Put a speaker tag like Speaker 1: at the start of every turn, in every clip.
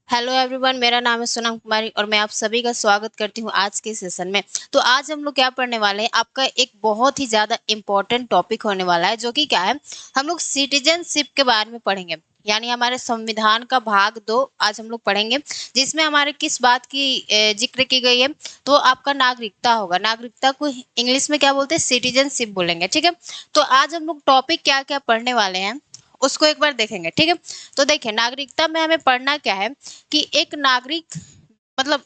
Speaker 1: Hello everyone, मेरा नाम है सोनम कुमारी और मैं आप सभी का स्वागत करती हूँ आज के सेशन में। तो आज हम लोग क्या पढ़ने वाले हैं, आपका एक बहुत ही ज़्यादा इम्पोर्टेंट टॉपिक होने वाला है, जो कि क्या है, हम लोग सिटीजनशिप के बारे में पढ़ेंगे। यानी हमारे संविधान का भाग 2 आज हम लोग पढ़ेंगे, जिसमें हमारे किस बात की जिक्र की गई है। तो आपका नागरिकता होगा। नागरिकता को इंग्लिश में क्या बोलते हैं, सिटीजनशिप बोलेंगे। ठीक है, तो आज हम लोग टॉपिक क्या क्या पढ़ने वाले हैं उसको एक बार देखेंगे। ठीक है, तो देखिए, नागरिकता में हमें पढ़ना क्या है कि एक नागरिक मतलब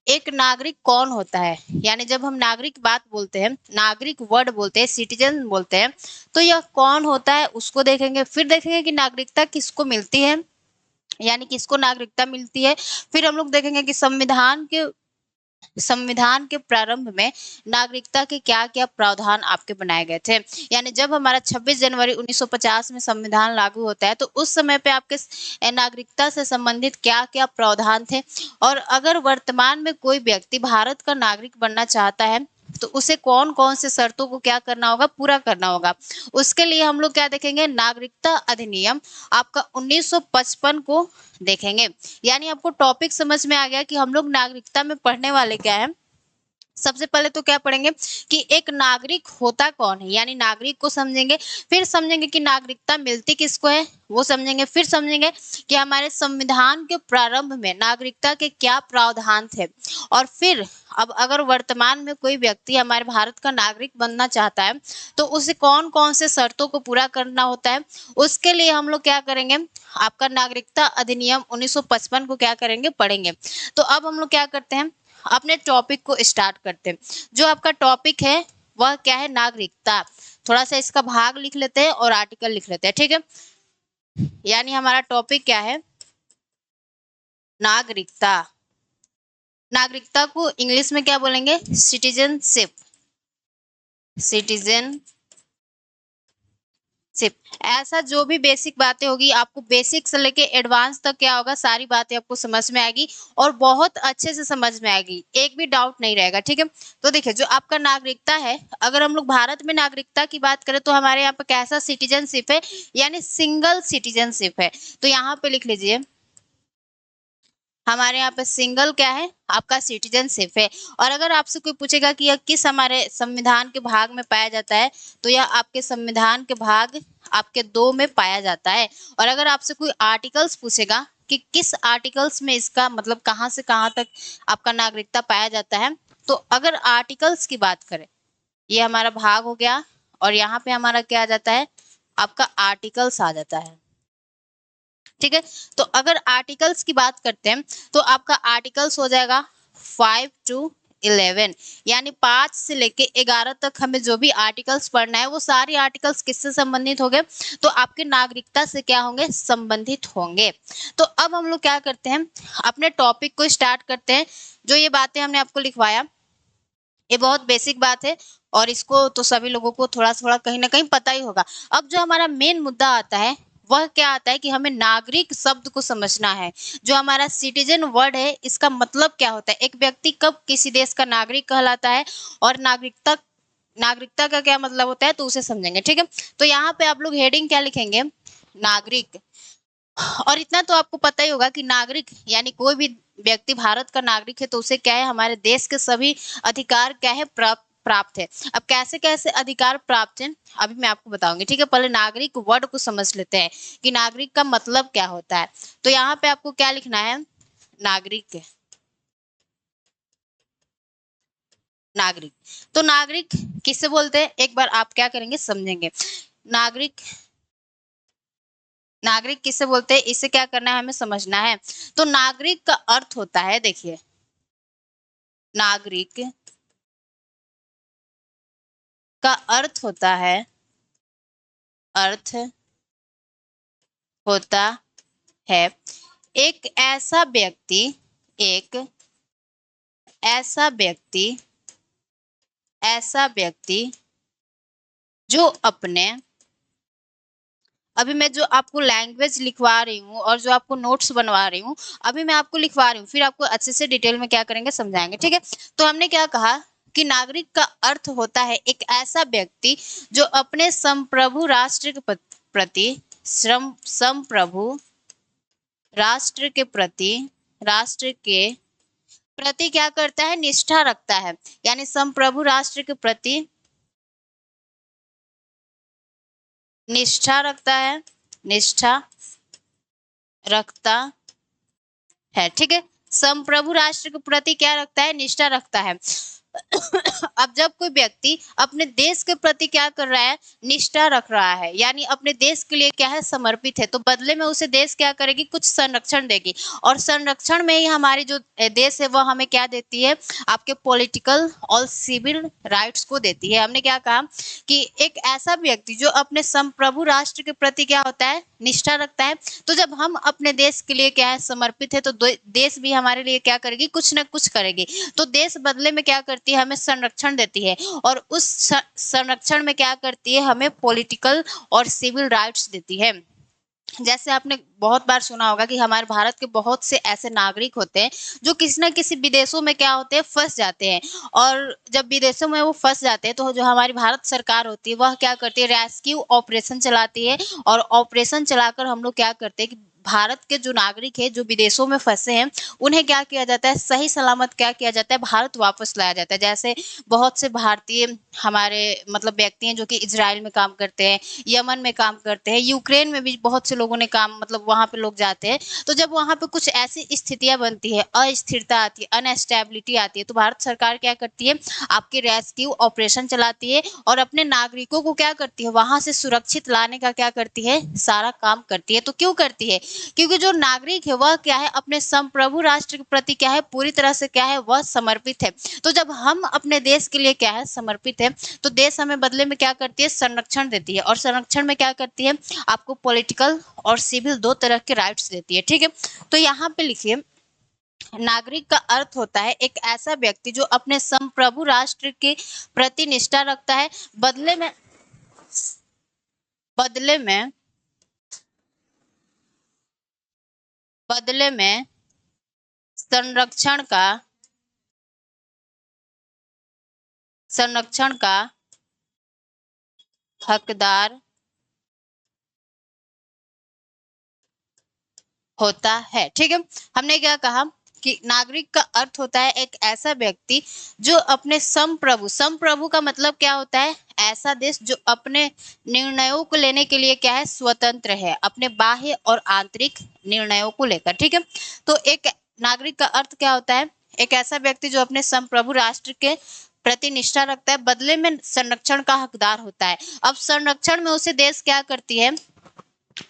Speaker 1: एक नागरिक कौन होता है। यानी जब हम नागरिक बात बोलते हैं, नागरिक वर्ड बोलते हैं, सिटीजन बोलते हैं, तो यह कौन होता है उसको देखेंगे। फिर देखेंगे कि नागरिकता किसको मिलती है, यानी किसको नागरिकता मिलती है। फिर हम लोग देखेंगे कि संविधान के प्रारंभ में नागरिकता के क्या-क्या प्रावधान आपके बनाए गए थे। यानी जब हमारा 26 जनवरी 1950 में संविधान लागू होता है, तो उस समय पे आपके नागरिकता से संबंधित क्या-क्या प्रावधान थे। और अगर वर्तमान में कोई व्यक्ति भारत का नागरिक बनना चाहता है, तो उसे कौन-कौन से शर्तों को क्या करना होगा, पूरा करना होगा। उसके लिए हम लोग क्या देखेंगे, नागरिकता अधिनियम आपका 1955 को देखेंगे। यानी आपको टॉपिक समझ में आ गया कि हम लोग नागरिकता में पढ़ने वाले क्या है। सबसे पहले तो क्या पढ़ेंगे कि एक नागरिक होता कौन है, यानी नागरिक को समझेंगे। फिर समझेंगे कि नागरिकता मिलती किसको है, वो समझेंगे। फिर समझेंगे कि हमारे संविधान के प्रारंभ में नागरिकता के क्या प्रावधान थे। और फिर अब अगर वर्तमान में कोई व्यक्ति हमारे भारत का नागरिक बनना चाहता है, तो उसे कौन कौन से शर्तों को पूरा करना होता है। उसके लिए हम लोग क्या करेंगे, आपका नागरिकता अधिनियम 1955 को क्या करेंगे, पढ़ेंगे। तो अब हम लोग क्या करते हैं, अपने टॉपिक को स्टार्ट करते हैं। जो आपका टॉपिक है वह क्या है, नागरिकता। थोड़ा सा इसका भाग लिख लेते हैं और आर्टिकल लिख लेते हैं। ठीक है, यानी हमारा टॉपिक क्या है, नागरिकता। नागरिकता को इंग्लिश में क्या बोलेंगे, सिटीजनशिप। सिटीजनशिप। ऐसा जो भी बेसिक बातें होगी, आपको बेसिक से लेके एडवांस तक क्या होगा, सारी बातें आपको समझ में आएगी और बहुत अच्छे से समझ में आएगी, एक भी डाउट नहीं रहेगा। ठीक है, तो देखिए, जो आपका नागरिकता है, अगर हम लोग भारत में नागरिकता की बात करें, तो हमारे यहाँ पे कैसा सिटीजनशिप है, यानी सिंगल सिटीजनशिप है। तो यहाँ पे लिख लीजिए, हमारे यहाँ पे सिंगल क्या है, आपका सिटीजनशिप है। और अगर आपसे कोई पूछेगा कि यह किस हमारे संविधान के भाग में पाया जाता है, तो यह आपके संविधान के भाग आपके 2 में पाया जाता है। और अगर आपसे कोई आर्टिकल्स पूछेगा कि किस आर्टिकल्स में इसका मतलब कहाँ से कहाँ तक आपका नागरिकता पाया जाता है, तो अगर आर्टिकल्स की बात करें, ये हमारा भाग हो गया और यहाँ पे हमारा क्या आ जाता है, आपका आर्टिकल्स आ जाता है। ठीक है, तो अगर आर्टिकल्स की बात करते हैं, तो आपका आर्टिकल्स हो जाएगा 5 to 11, यानी 5 से लेके 11 तक हमें जो भी आर्टिकल्स पढ़ना है, वो सारे आर्टिकल्स किससे संबंधित होंगे, तो आपके नागरिकता से क्या होंगे, संबंधित होंगे। तो अब हम लोग क्या करते हैं, अपने टॉपिक को स्टार्ट करते हैं। जो ये बातें हमने आपको लिखवाया, ये बहुत बेसिक बात है और इसको तो सभी लोगों को थोड़ा थोड़ा कहीं ना कहीं पता ही होगा। अब जो हमारा मेन मुद्दा आता है, वह क्या आता है कि हमें नागरिक शब्द को समझना है। जो हमारा सिटीजन वर्ड है, इसका मतलब क्या होता है, एक व्यक्ति कब किसी देश का नागरिक कहलाता है, और नागरिकता नागरिकता का क्या मतलब होता है, तो उसे समझेंगे। ठीक है, तो यहाँ पे आप लोग हेडिंग क्या लिखेंगे, नागरिक। और इतना तो आपको पता ही होगा कि नागरिक यानी कोई भी व्यक्ति भारत का नागरिक है, तो उसे क्या है, हमारे देश के सभी अधिकार क्या है, प्राप्त है। अब कैसे कैसे अधिकार प्राप्त है, अभी मैं आपको बताऊंगी। ठीक है, पहले नागरिक वर्ड को समझ लेते हैं कि नागरिक का मतलब क्या होता है। तो यहाँ पे आपको क्या लिखना है, नागरिक। नागरिक, तो नागरिक किससे बोलते हैं, एक बार आप क्या करेंगे, समझेंगे। नागरिक, नागरिक किससे बोलते हैं, इसे क्या करना है, हमें समझना है। तो नागरिक का अर्थ होता है, देखिए, नागरिक का अर्थ होता है, अर्थ होता है एक ऐसा व्यक्ति, एक ऐसा व्यक्ति, ऐसा व्यक्ति जो अपने, अभी मैं जो आपको लैंग्वेज लिखवा रही हूँ और जो आपको नोट्स बनवा रही हूँ, अभी मैं आपको लिखवा रही हूँ, फिर आपको अच्छे से डिटेल में क्या करेंगे, समझाएंगे। ठीक है, तो हमने क्या कहा कि नागरिक का अर्थ होता है एक ऐसा व्यक्ति जो अपने संप्रभु राष्ट्र के प्रति संप्रभु राष्ट्र के प्रति, राष्ट्र के प्रति क्या करता है, निष्ठा रखता है। यानी संप्रभु राष्ट्र के प्रति निष्ठा रखता है, निष्ठा रखता है, ठीक है। संप्रभु राष्ट्र के प्रति क्या रखता है, निष्ठा रखता है। अब जब कोई व्यक्ति अपने देश के प्रति क्या कर रहा है, निष्ठा रख रहा है, यानी अपने देश के लिए क्या है, समर्पित है, तो बदले में उसे देश क्या करेगी, कुछ संरक्षण देगी। और संरक्षण में ही हमारी जो देश है वह हमें क्या देती है, आपके पॉलिटिकल और सिविल राइट्स को देती है। हमने क्या कहा कि एक ऐसा व्यक्ति जो अपने संप्रभु राष्ट्र के प्रति क्या होता है, निष्ठा रखता है। तो जब हम अपने देश के लिए क्या है, समर्पित है, तो देश भी हमारे लिए क्या करेगी, कुछ ना कुछ करेगी। तो देश बदले में क्या करती है, हमें संरक्षण देती है, और उस संरक्षण में क्या करती है, हमें पॉलिटिकल और सिविल राइट्स देती है। जैसे आपने बहुत बार सुना होगा कि हमारे भारत के बहुत से ऐसे नागरिक होते हैं जो किसी न किसी विदेशों में क्या होते हैं, फंस जाते हैं। और जब विदेशों में वो फंस जाते हैं तो जो हमारी भारत सरकार होती है वह क्या करती है, रेस्क्यू ऑपरेशन चलाती है। और ऑपरेशन चलाकर हम लोग क्या करते हैं कि भारत के जो नागरिक है जो विदेशों में फंसे हैं उन्हें क्या किया जाता है, सही सलामत क्या किया जाता है, भारत वापस लाया जाता है। जैसे बहुत से भारतीय हमारे मतलब व्यक्ति हैं जो कि इजराइल में काम करते हैं, यमन में काम करते हैं, यूक्रेन में भी बहुत से लोगों ने काम मतलब वहाँ पे लोग जाते हैं। तो जब वहाँ पे कुछ ऐसी स्थितियां बनती है, अस्थिरता आती है, अनस्टेबिलिटी आती है, तो भारत सरकार क्या करती है, आपके रेस्क्यू ऑपरेशन चलाती है और अपने नागरिकों को क्या करती है, वहां से सुरक्षित लाने का क्या करती है, सारा काम करती है। तो क्यों करती है, क्योंकि जो नागरिक है वह क्या है, अपने संप्रभु राष्ट्र के प्रति क्या है, पूरी तरह से क्या है, वह समर्पित है। तो जब हम अपने देश के लिए क्या है, समर्पित है, तो देश हमें बदले में क्या करती है, संरक्षण देती है। और संरक्षण में क्या करती है, आपको पॉलिटिकल और सिविल दो तरह के राइट्स देती है, ठीक है। तो यहाँ पे लिखिए, नागरिक का अर्थ होता है एक ऐसा व्यक्ति जो अपने संप्रभु राष्ट्र के प्रति निष्ठा रखता है, बदले में बदले में बदले में संरक्षण का संरक्षण का हकदार होता है, ठीक है। हमने क्या कहा कि नागरिक का अर्थ होता है एक ऐसा व्यक्ति जो अपने संप्रभु, संप्रभु का मतलब क्या होता है, ऐसा देश जो अपने निर्णयों को लेने के लिए क्या है, स्वतंत्र है, अपने बाह्य और आंतरिक निर्णयों को लेकर, ठीक है। तो एक नागरिक का अर्थ क्या होता है, एक ऐसा व्यक्ति जो अपने संप्रभु राष्ट्र के प्रति निष्ठा रखता है, बदले में संरक्षण का हकदार होता है। अब संरक्षण में उसे देश क्या करती है,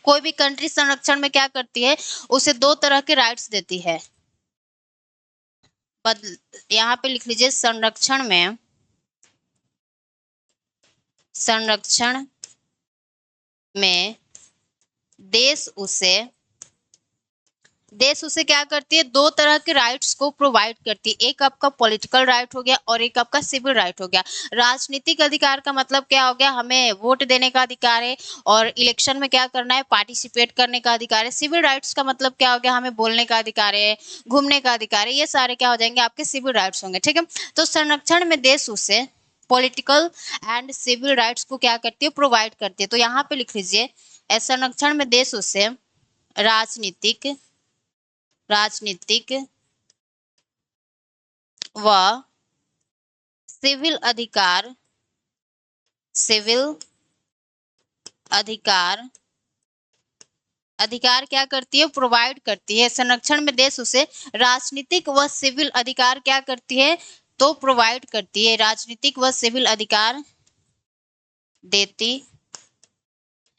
Speaker 1: कोई भी कंट्री संरक्षण में क्या करती है, उसे दो तरह के राइट्स देती है। यहाँ पे लिख लीजिए, संरक्षण में देश उसे क्या करती है, दो तरह के राइट्स को प्रोवाइड करती है। एक आपका पॉलिटिकल राइट हो गया और एक आपका सिविल राइट हो गया। राजनीतिक अधिकार का मतलब क्या हो गया, हमें वोट देने का अधिकार है और इलेक्शन में क्या करना है, पार्टिसिपेट करने का अधिकार है। सिविल राइट्स का मतलब क्या हो गया, हमें बोलने का अधिकार है, घूमने का अधिकार है। ये सारे क्या हो जाएंगे, आपके सिविल राइट्स होंगे, ठीक है। तो संरक्षण में देश उसे पॉलिटिकल एंड सिविल राइट्स को क्या करती है, प्रोवाइड करती है। तो यहाँ पे लिख लीजिए, संरक्षण में देश उसे राजनीतिक व सिविल अधिकार क्या करती है, प्रोवाइड करती है। संरक्षण में देश उसे राजनीतिक व सिविल अधिकार क्या करती है, तो प्रोवाइड करती है, राजनीतिक व सिविल अधिकार देती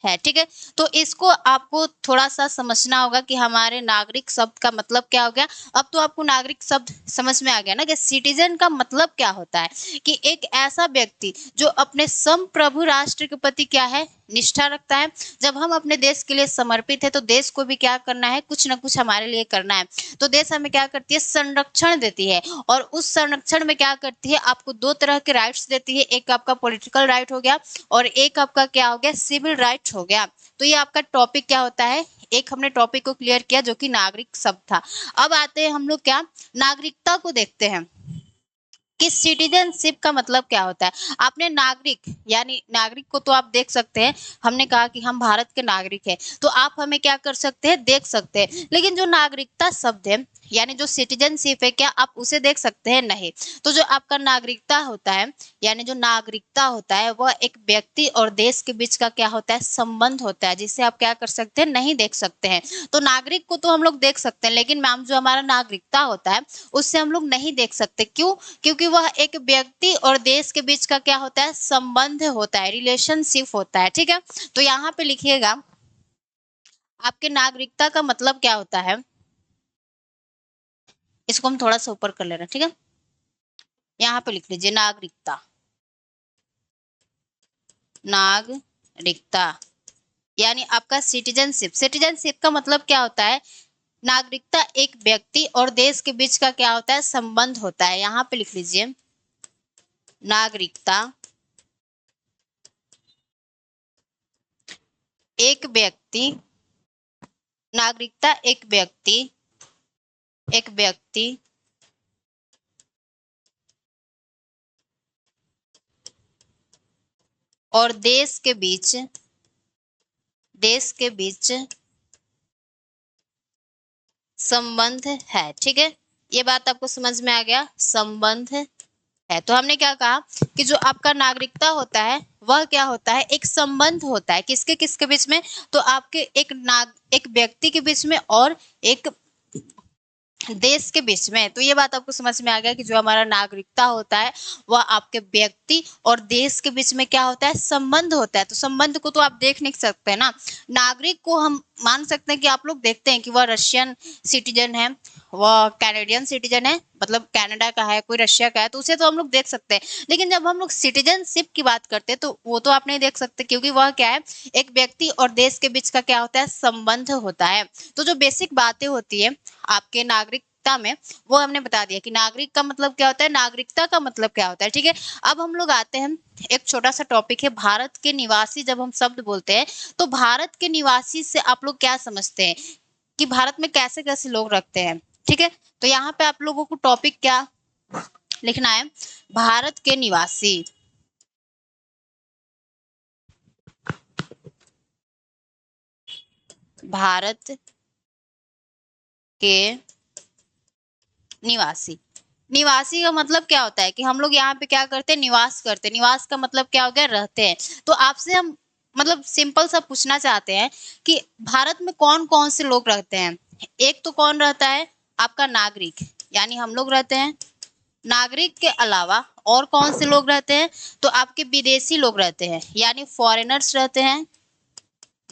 Speaker 1: है, ठीक है। तो इसको आपको थोड़ा सा समझना होगा कि हमारे नागरिक शब्द का मतलब क्या हो गया। अब तो आपको नागरिक शब्द समझ में आ गया ना कि सिटीजन का मतलब क्या होता है, कि एक ऐसा व्यक्ति जो अपने संप्रभु राष्ट्र के प्रति क्या है, निष्ठा रखता है। जब हम अपने देश के लिए समर्पित है तो देश को भी क्या करना है, कुछ ना कुछ हमारे लिए करना है। तो देश हमें क्या करती है, संरक्षण देती है। और उस संरक्षण में क्या करती है, आपको दो तरह के राइट्स देती है, एक आपका पॉलिटिकल राइट हो गया और एक आपका क्या हो गया, सिविल राइट हो गया। तो ये आपका टॉपिक क्या होता है, एक हमने टॉपिक को क्लियर किया जो कि नागरिक शब्द था। अब आते हैं हम लोग क्या, नागरिकता को देखते हैं कि सिटीजनशिप का मतलब क्या होता है। आपने नागरिक यानी नागरिक को तो आप देख सकते हैं, हमने कहा कि हम भारत के नागरिक हैं, तो आप हमें क्या कर सकते हैं, देख सकते हैं। लेकिन जो नागरिकता शब्द है यानी जो सिटीजनशिप है, क्या आप उसे देख सकते हैं, नहीं। तो जो आपका नागरिकता होता है यानी जो नागरिकता होता है वह एक व्यक्ति और देश के बीच का क्या होता है, संबंध होता है, जिसे आप क्या कर सकते हैं, नहीं देख सकते हैं। तो नागरिक को तो हम लोग देख सकते हैं, लेकिन मैम जो हमारा नागरिकता होता है उससे हम लोग नहीं देख सकते। क्यों? क्योंकि वह एक व्यक्ति और देश के बीच का क्या होता है, संबंध होता है, रिलेशनशिप होता है। ठीक है, तो यहाँ पे लिखिएगा आपके नागरिकता का मतलब क्या होता है। इसको हम थोड़ा सा ऊपर कर ले रहे हैं, ठीक है। यहाँ पे लिख लीजिए नागरिकता, नागरिकता यानी आपका सिटीजनशिप। सिटीजनशिप का मतलब क्या होता है, नागरिकता एक व्यक्ति और देश के बीच का क्या होता है, संबंध होता है। यहाँ पे लिख लीजिए नागरिकता एक व्यक्ति, नागरिकता एक व्यक्ति और देश के बीच संबंध है। ठीक है, ये बात आपको समझ में आ गया, संबंध है। तो हमने क्या कहा कि जो आपका नागरिकता होता है वह क्या होता है, एक संबंध होता है। किसके किसके बीच में, तो आपके एक व्यक्ति के बीच में और एक देश के बीच में। तो ये बात आपको समझ में आ गया कि जो हमारा नागरिकता होता है वह आपके व्यक्ति और देश के बीच में क्या होता है, संबंध होता है। तो संबंध को तो आप देख नहीं सकते ना। नागरिक को हम मान सकते हैं कि आप लोग देखते हैं कि वह रशियन सिटीजन है, वह कैनेडियन सिटीजन है, मतलब कनाडा का है, कोई रशिया का है, तो उसे तो हम लोग देख सकते हैं। लेकिन जब हम लोग सिटीजनशिप की बात करते हैं तो वो तो आप नहीं देख सकते, क्योंकि वह क्या है, एक व्यक्ति और देश के बीच का क्या होता है, संबंध होता है। तो जो बेसिक बातें होती है आपके नागरिकता में, वो हमने बता दिया कि नागरिक का मतलब क्या होता है, नागरिकता का मतलब क्या होता है। ठीक है, अब हम लोग आते हैं, एक छोटा सा टॉपिक है भारत के निवासी। जब हम शब्द बोलते हैं तो भारत के निवासी से आप लोग क्या समझते हैं कि भारत में कैसे कैसे लोग रखते हैं। ठीक है, तो यहाँ पे आप लोगों को टॉपिक क्या लिखना है, भारत के निवासी। भारत के निवासी, निवासी का मतलब क्या होता है कि हम लोग यहाँ पे क्या करते हैं, निवास करते हैं। निवास का मतलब क्या हो गया, रहते हैं। तो आपसे हम मतलब सिंपल सा पूछना चाहते हैं कि भारत में कौन कौन से लोग रहते हैं। एक तो कौन रहता है, आपका नागरिक यानी हम लोग रहते हैं। नागरिक के अलावा और कौन से लोग रहते हैं, तो आपके विदेशी लोग रहते हैं यानी फॉरेनर्स रहते हैं,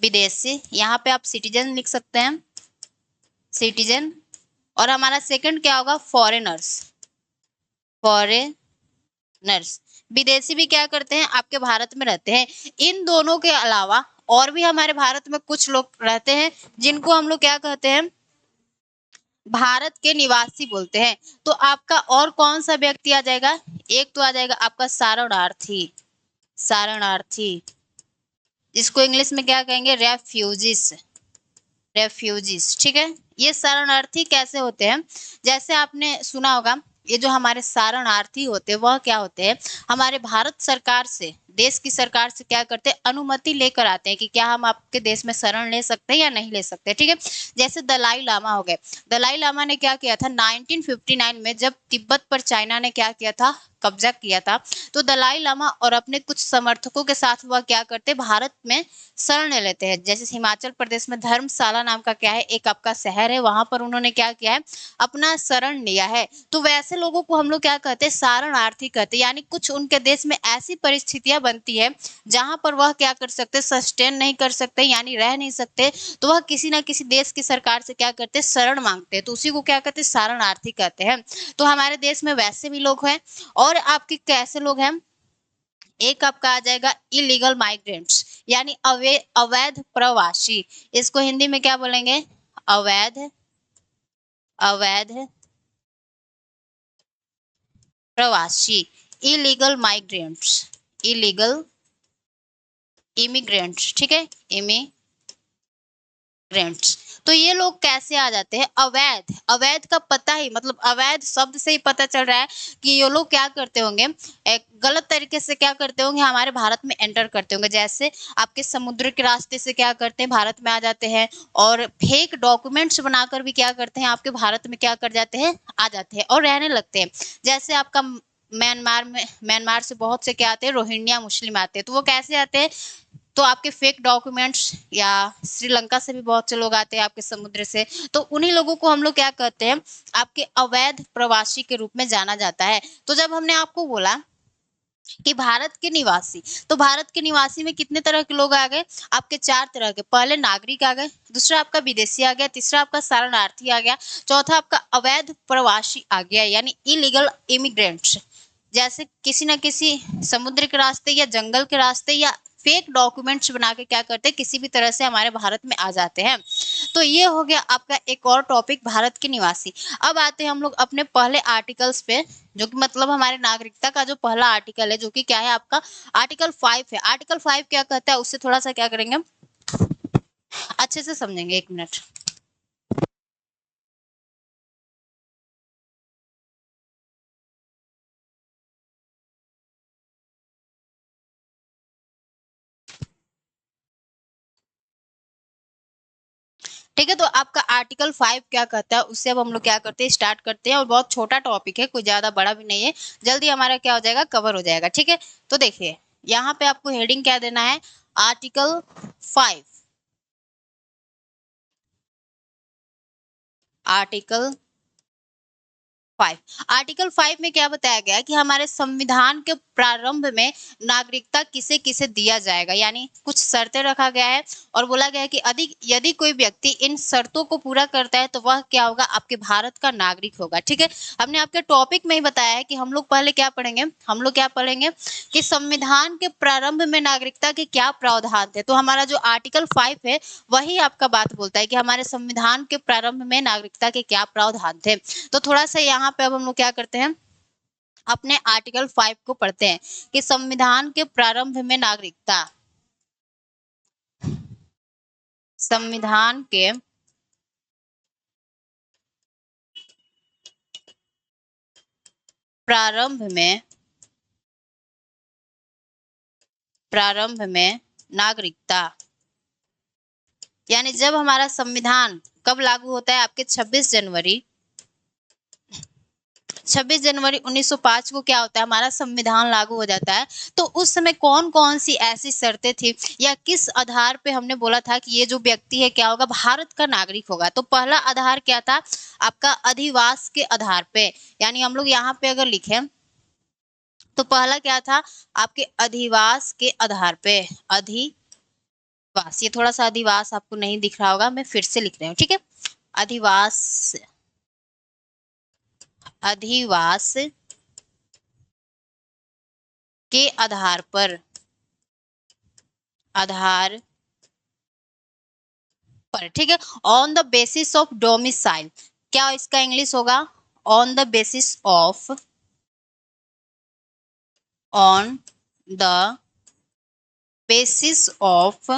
Speaker 1: विदेशी। यहाँ पे आप सिटीजन लिख सकते हैं, सिटीजन। और हमारा सेकंड क्या होगा, फॉरेनर्स, फॉरेनर्स। विदेशी भी क्या करते हैं, आपके भारत में रहते हैं। इन दोनों के अलावा और भी हमारे भारत में कुछ लोग रहते हैं जिनको हम लोग क्या कहते हैं, भारत के निवासी बोलते हैं। तो आपका और कौन सा व्यक्ति आ जाएगा, एक तो आ जाएगा आपका शरणार्थी, शरणार्थी, जिसको इंग्लिश में क्या कहेंगे, रेफ्यूजिस, रेफ्यूजीज। ठीक है, ये शरणार्थी कैसे होते हैं, जैसे आपने सुना होगा, ये जो हमारे शरणार्थी होते हैं वह क्या होते हैं, हमारे भारत सरकार से, देश की सरकार से क्या करते हैं, अनुमति लेकर आते हैं कि क्या हम आपके देश में शरण ले सकते हैं या नहीं ले सकते। ठीक है, जैसे दलाई लामा हो गए। दलाई लामा ने क्या किया था 1959 में, जब तिब्बत पर चाइना ने क्या किया था, कब्जा किया था, तो दलाई लामा और अपने कुछ समर्थकों के साथ वह क्या करते, भारत में शरण ले लेते हैं। जैसे हिमाचल प्रदेश में धर्मशाला नाम का क्या है, एक आपका शहर है, वहां पर उन्होंने क्या किया है, अपना शरण लिया है। तो वैसे लोगों को हम लोग क्या कहते हैं, शरणार्थी कहते हैं। यानी कुछ उनके देश में ऐसी परिस्थितियां बनती है जहां पर वह क्या कर सकते, सस्टेन नहीं कर सकते, यानी रह नहीं सकते, तो वह किसी ना किसी देश की सरकार से क्या करते, शरण मांगते हैं। तो उसी को क्या कहते हैं, शरणार्थी कहते हैं। तो हमारे देश में वैसे भी लोग हैं। और आपके कैसे लोग हैं, एक आपका आ जाएगा इलीगल माइग्रेंट्स यानी अवैध प्रवासी। इसको हिंदी में क्या बोलेंगे, अवैध, अवैध प्रवासी, इलीगल माइग्रेंट्स, इलीगल इमिग्रेंट्स। ठीक है, इमिग्रेंट्स। तो ये लोग कैसे आ जाते हैं? अवैध, अवैध का पता ही मतलब अवैध शब्द से ही पता चल रहा है कि ये लोग क्या करते होंगे, एक गलत तरीके से क्या करते होंगे, हमारे भारत में एंटर करते होंगे। जैसे आपके समुद्र के रास्ते से क्या करते हैं, भारत में आ जाते हैं, और फेक डॉक्यूमेंट्स बनाकर भी क्या करते हैं, आपके भारत में क्या कर जाते हैं, आ जाते हैं और रहने लगते हैं। जैसे आपका म्यांमार से बहुत से क्या आते हैं, रोहिंग्या मुस्लिम आते हैं। तो वो कैसे आते हैं, तो आपके फेक डॉक्यूमेंट्स, या श्रीलंका से भी बहुत से लोग आते हैं आपके समुद्र से। तो उन्हीं लोगों को हम लोग क्या कहते हैं, आपके अवैध प्रवासी के रूप में जाना जाता है। तो जब हमने आपको बोला कि भारत के निवासी, तो भारत के निवासी में कितने तरह के लोग आ गए, आपके 4 तरह के। पहले नागरिक आ गए, दूसरा आपका विदेशी आ गया, तीसरा आपका शरणार्थी आ गया, चौथा आपका अवैध प्रवासी आ गया, यानी इलीगल इमिग्रेंट्स। जैसे किसी न किसी समुद्र के रास्ते या जंगल के रास्ते या फेक डॉक्यूमेंट्स बना के क्या करते हैं, किसी भी तरह से हमारे भारत में आ जाते हैं। तो ये हो गया आपका एक और टॉपिक, भारत के निवासी। अब आते हैं हम लोग अपने पहले आर्टिकल्स पे, जो कि मतलब हमारे नागरिकता का जो पहला आर्टिकल है, जो कि क्या है आपका आर्टिकल 5 है। आर्टिकल 5 क्या कहता है, उससे थोड़ा सा क्या करेंगे, अच्छे से समझेंगे। एक मिनट। ठीक है, तो आपका आर्टिकल 5 क्या कहता है, उससे अब हम लोग क्या करते हैं, स्टार्ट करते हैं। और बहुत छोटा टॉपिक है, कोई ज्यादा बड़ा भी नहीं है, जल्दी हमारा क्या हो जाएगा, कवर हो जाएगा। ठीक है, तो देखिए यहाँ पे आपको हेडिंग क्या देना है, आर्टिकल 5। आर्टिकल 5, आर्टिकल 5 में क्या बताया गया कि हमारे संविधान के प्रारंभ में नागरिकता किसे किसे दिया जाएगा, यानी कुछ शर्तें रखा गया है। और बोला गया है कि अधिक यदि कोई व्यक्ति इन शर्तों को पूरा करता है तो वह क्या होगा, आपके भारत का नागरिक होगा। ठीक है, हमने आपके टॉपिक में ही बताया है कि हम लोग पहले क्या पढ़ेंगे, हम लोग क्या पढ़ेंगे कि संविधान के प्रारंभ में नागरिकता के क्या प्रावधान थे। तो हमारा जो आर्टिकल 5 है वही आपका बात बोलता है कि हमारे संविधान के प्रारंभ में नागरिकता के क्या प्रावधान थे। तो थोड़ा सा यहाँ पे अब हम लोग क्या करते हैं, अपने आर्टिकल 5 को पढ़ते हैं कि संविधान के प्रारंभ में नागरिकता, संविधान के प्रारंभ में, प्रारंभ में नागरिकता, यानी जब हमारा संविधान कब लागू होता है, आपके 26 जनवरी 1905 को क्या होता है, हमारा संविधान लागू हो जाता है। तो उस समय कौन कौन सी ऐसी शर्तें थी, या किस आधार पे हमने बोला था कि ये जो व्यक्ति है क्या होगा, भारत का नागरिक होगा। तो पहला आधार क्या था, आपका अधिवास के आधार पे। यानी हम लोग यहाँ पे अगर लिखें तो पहला क्या था, आपके अधिवास के आधार पे। अधिवास, ये थोड़ा सा अधिवास आपको नहीं दिख रहा होगा, मैं फिर से लिख रही हूँ। ठीक है, अधिवास, अधिवास के आधार पर, आधार पर। ठीक है, on the basis of domicile, क्या इसका इंग्लिश होगा, on the basis of, on the basis of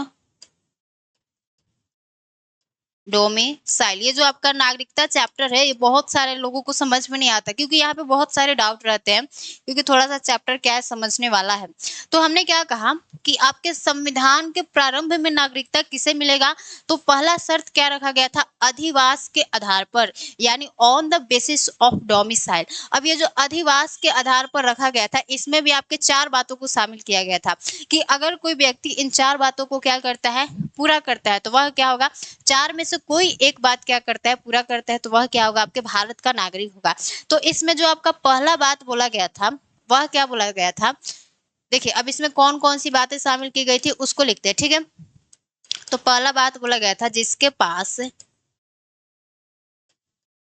Speaker 1: domicile. ये जो आपका नागरिकता चैप्टर है, ये बहुत सारे लोगों को समझ में नहीं आता, क्योंकि यहाँ पे बहुत सारे डाउट रहते हैं, क्योंकि थोड़ा सा चैप्टर क्या है, समझने वाला है। तो हमने क्या कहा कि आपके संविधान के प्रारंभ में नागरिकता किसे मिलेगा, तो पहला शर्त क्या रखा गया था, अधिवास के आधार पर, यानी on the basis of domicile. अब ये जो अधिवास के आधार पर रखा गया था, इसमें भी आपके 4 बातों को शामिल किया गया था कि अगर कोई व्यक्ति इन 4 बातों को क्या करता है, पूरा करता है, तो वह क्या होगा, 4 में से कोई एक बात क्या करता है, पूरा करता है, तो वह क्या होगा, आपके भारत का नागरिक होगा। तो इसमें जो आपका पहला बात बोला गया था, वह क्या बोला गया था, देखिए अब इसमें कौन कौन सी बातें शामिल की गई थी उसको लिखते हैं। ठीक है, तो पहला बात बोला गया था, जिसके पास,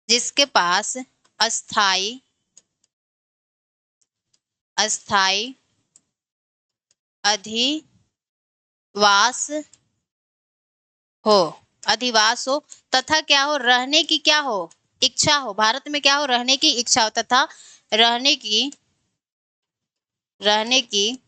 Speaker 1: जिसके पास अस्थाई, अस्थाई अधिवास हो, अधिवास हो, तथा क्या हो, रहने की क्या हो, इच्छा हो, भारत में क्या हो, रहने की इच्छा हो, तथा रहने की, रहने की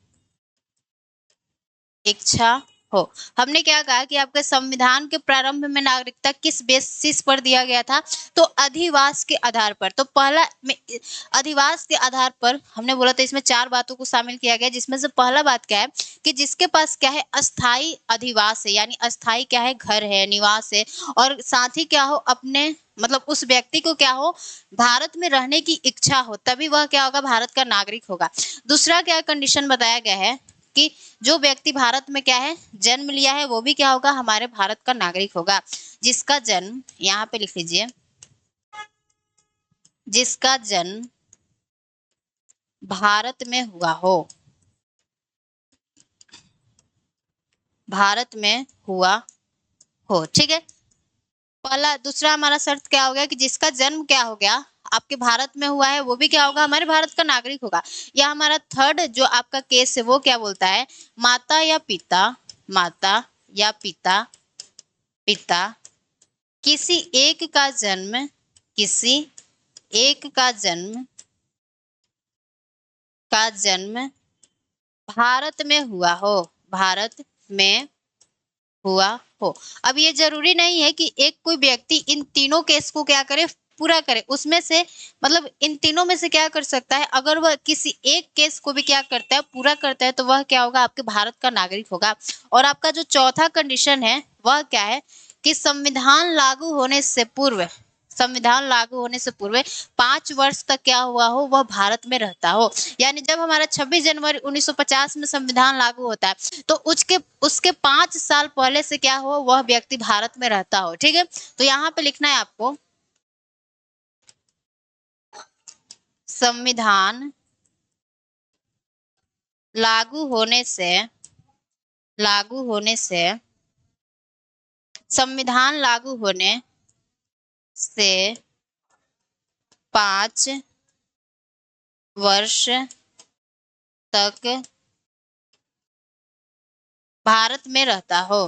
Speaker 1: इच्छा हो। हमने क्या कहा कि आपके संविधान के प्रारंभ में नागरिकता किस बेसिस पर दिया गया था, तो अधिवास के आधार पर। तो पहला अधिवास के आधार पर हमने बोला था, इसमें 4 बातों को शामिल किया गया, जिसमें से पहला बात क्या है कि जिसके पास क्या है अस्थाई अधिवास है, यानी अस्थाई क्या है घर है, निवास है, और साथ ही क्या हो अपने मतलब उस व्यक्ति को क्या हो भारत में रहने की इच्छा हो, तभी वह क्या होगा भारत का नागरिक होगा। दूसरा क्या कंडीशन बताया गया है कि जो व्यक्ति भारत में क्या है जन्म लिया है वो भी क्या होगा हमारे भारत का नागरिक होगा। जिसका जन्म यहाँ पे लिख लीजिए, जिसका जन्म भारत में हुआ हो, भारत में हुआ हो, ठीक है। पहला दूसरा हमारा शर्त क्या हो गया कि जिसका जन्म क्या हो गया आपके भारत में हुआ है वो भी क्या होगा हमारे भारत का नागरिक होगा। या हमारा थर्ड जो आपका केस है वो क्या बोलता है, माता या पिता, माता या पिता, पिता किसी एक का जन्म, किसी एक का जन्म भारत में हुआ हो, भारत में हुआ हो। अब ये जरूरी नहीं है कि एक कोई व्यक्ति इन तीनों केस को क्या करे पूरा करे, उसमें से मतलब इन तीनों में से क्या कर सकता है, अगर वह किसी एक केस को भी क्या करता है पूरा करता है तो वह क्या होगा आपके भारत का नागरिक होगा। और आपका जो चौथा कंडीशन है वह क्या है कि संविधान लागू होने से पूर्व, संविधान लागू होने से पूर्व 5 वर्ष तक क्या हुआ हो वह भारत में रहता हो। यानी जब हमारा 26 जनवरी 1950 में संविधान लागू होता है तो उसके उसके 5 साल पहले से क्या हो वह व्यक्ति भारत में रहता हो, ठीक है। तो यहाँ पे लिखना है आपको संविधान लागू होने से, लागू होने से, संविधान लागू होने से 5 वर्ष तक भारत में रहता हो,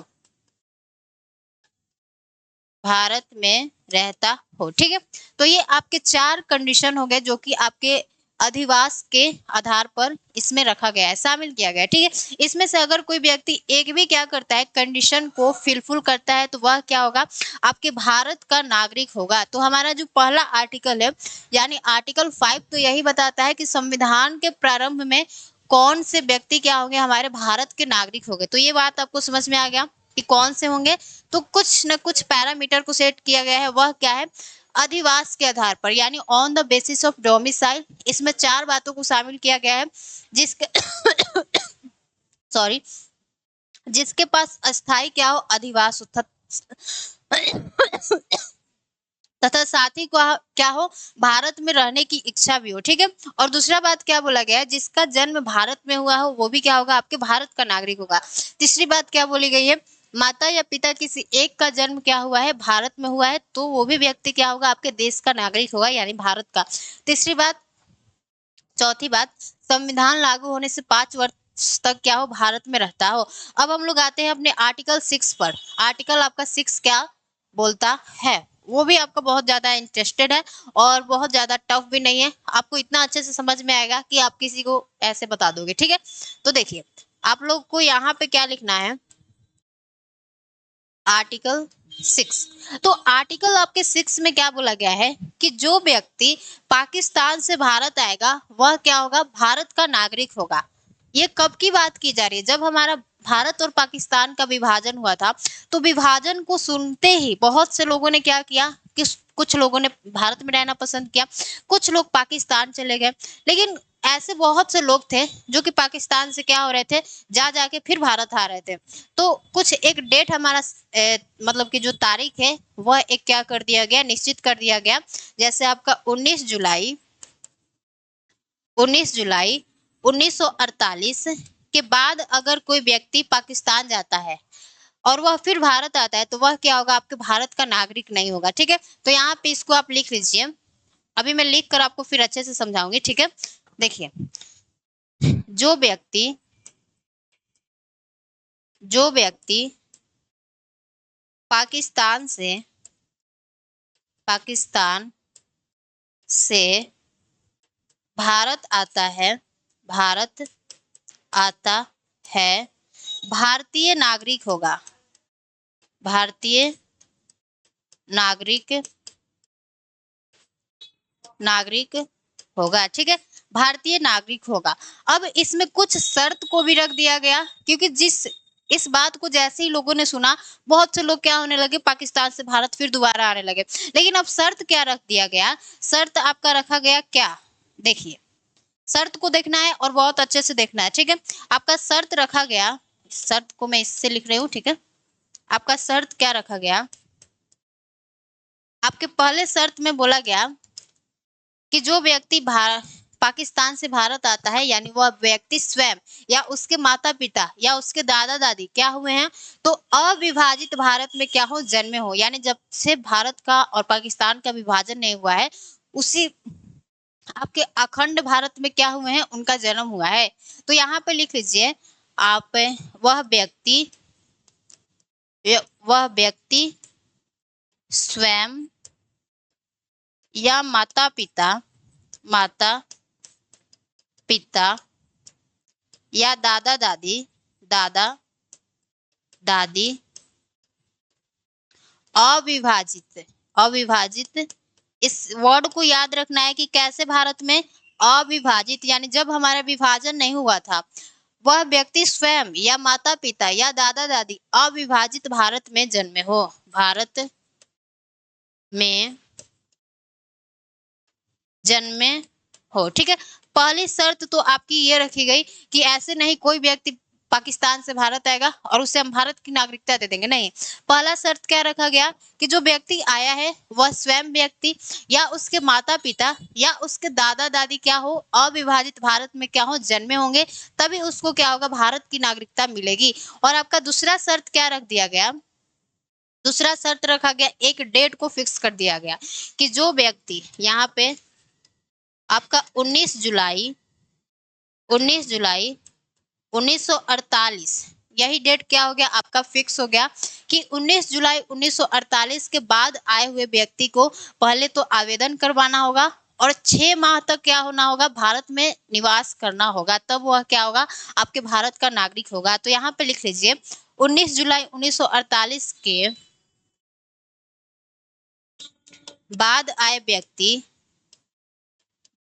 Speaker 1: भारत में रहता हो, ठीक है। तो ये आपके 4 कंडीशन हो गए जो कि आपके अधिवास के आधार पर इसमें रखा गया है, शामिल किया गया है, ठीक है। इसमें से अगर कोई व्यक्ति एक भी क्या करता है कंडीशन को फिलफुल करता है तो वह क्या होगा आपके भारत का नागरिक होगा। तो हमारा जो पहला आर्टिकल है यानी आर्टिकल 5 तो यही बताता है कि संविधान के प्रारंभ में कौन से व्यक्ति क्या होंगे हमारे भारत के नागरिक होंगे। तो ये बात आपको समझ में आ गया कि कौन से होंगे। तो कुछ न कुछ पैरामीटर को सेट किया गया है, वह क्या है अधिवास के आधार पर यानी on the basis of domicile. इसमें 4 बातों को शामिल किया गया है जिसके सॉरी जिसके पास अस्थाई क्या हो अधिवास तथा साथ ही क्या हो भारत में रहने की इच्छा भी हो, ठीक है। और दूसरा बात क्या बोला गया है जिसका जन्म भारत में हुआ हो वो भी क्या होगा आपके भारत का नागरिक होगा। तीसरी बात क्या बोली गई है माता या पिता किसी एक का जन्म क्या हुआ है भारत में हुआ है तो वो भी व्यक्ति क्या होगा आपके देश का नागरिक होगा यानी भारत का। तीसरी बात, चौथी बात संविधान लागू होने से 5 वर्ष तक क्या हो भारत में रहता हो। अब हम लोग आते हैं अपने आर्टिकल 6 पर। आर्टिकल आपका 6 क्या बोलता है, वो भी आपका बहुत ज्यादा इंटरेस्टेड है और बहुत ज्यादा टफ भी नहीं है, आपको इतना अच्छे से समझ में आएगा कि आप किसी को ऐसे बता दोगे, ठीक है। तो देखिए आप लोग को यहाँ पे क्या लिखना है आर्टिकल 6। तो आर्टिकल आपके 6 में क्या बोला गया है कि जो व्यक्ति पाकिस्तान से भारत आएगा वह क्या होगा भारत का नागरिक होगा। ये कब की बात की जा रही है जब हमारा भारत और पाकिस्तान का विभाजन हुआ था। तो विभाजन को सुनते ही बहुत से लोगों ने क्या किया कि कुछ लोगों ने भारत में रहना पसंद किया, कुछ लोग पाकिस्तान चले गए। लेकिन ऐसे बहुत से लोग थे जो कि पाकिस्तान से क्या हो रहे थे जा जाके फिर भारत आ रहे थे। तो कुछ एक डेट हमारा मतलब कि जो तारीख है वह एक क्या कर दिया गया निश्चित कर दिया गया, जैसे आपका 19 जुलाई 1948 के बाद अगर कोई व्यक्ति पाकिस्तान जाता है और वह फिर भारत आता है तो वह क्या होगा आपके भारत का नागरिक नहीं होगा, ठीक है। तो यहाँ पे इसको आप लिख लीजिए, अभी मैं लिख कर आपको फिर अच्छे से समझाऊंगी, ठीक है। देखिए जो व्यक्ति जो व्यक्ति पाकिस्तान से पाकिस्तान से भारत आता है, भारत आता है भारतीय नागरिक होगा, भारतीय नागरिक नागरिक होगा, ठीक है, भारतीय नागरिक होगा। अब इसमें कुछ शर्त को भी रख दिया गया, क्योंकि इस बात को जैसे ही लोगों ने सुना, बहुत से लोग क्या होने लगे, पाकिस्तान से भारत फिर दोबारा आने लगे। लेकिन अब शर्त क्या रख दिया गया, शर्त आपका रखा गया क्या, देखिए शर्त को देखना है और बहुत अच्छे से देखना है, ठीक है। आपका शर्त रखा गया, शर्त को मैं इससे लिख रही हूँ, ठीक है। आपका शर्त क्या रखा गया, आपके पहले शर्त में बोला गया कि जो व्यक्ति पाकिस्तान से भारत आता है, यानी वह व्यक्ति स्वयं या उसके माता पिता या उसके दादा दादी क्या हुए हैं, तो अविभाजित भारत में क्या हो, जन्मे हो, यानी जब से भारत का और पाकिस्तान का विभाजन नहीं हुआ है, उसी आपके अखंड भारत में क्या हुए हैं, उनका जन्म हुआ है। तो यहाँ पे लिख लीजिए आप, वह व्यक्ति वह व्यक्ति स्वयं या माता पिता या दादा दादी अविभाजित, इस वर्ड को याद रखना है कि कैसे भारत में अविभाजित, यानी जब हमारा विभाजन नहीं हुआ था, वह व्यक्ति स्वयं या माता पिता या दादा दादी अविभाजित भारत में जन्मे हो, भारत में जन्मे हो, ठीक है। पहली शर्त तो आपकी ये रखी गई कि ऐसे नहीं कोई व्यक्ति पाकिस्तान से भारत आएगा और उसे हम भारत की नागरिकता दे देंगे, नहीं। पहला शर्त क्या रखा गया कि जो व्यक्ति आया है वह स्वयं व्यक्ति या उसके माता पिता या उसके दादा दादी क्या हो, अविभाजित भारत में क्या हो, जन्मे होंगे, तभी उसको क्या होगा, भारत की नागरिकता मिलेगी। और आपका दूसरा शर्त क्या रख दिया गया, दूसरा शर्त रखा गया, एक डेट को फिक्स कर दिया गया कि जो व्यक्ति यहाँ पे आपका 19 जुलाई 1948, यही डेट क्या हो गया, आपका फिक्स हो गया कि 19 जुलाई 1948 के बाद आए हुए व्यक्ति को पहले तो आवेदन करवाना होगा और 6 माह तक क्या होना होगा, भारत में निवास करना होगा, तब वह क्या होगा, आपके भारत का नागरिक होगा। तो यहाँ पे लिख लीजिए 19 जुलाई 1948 के बाद आए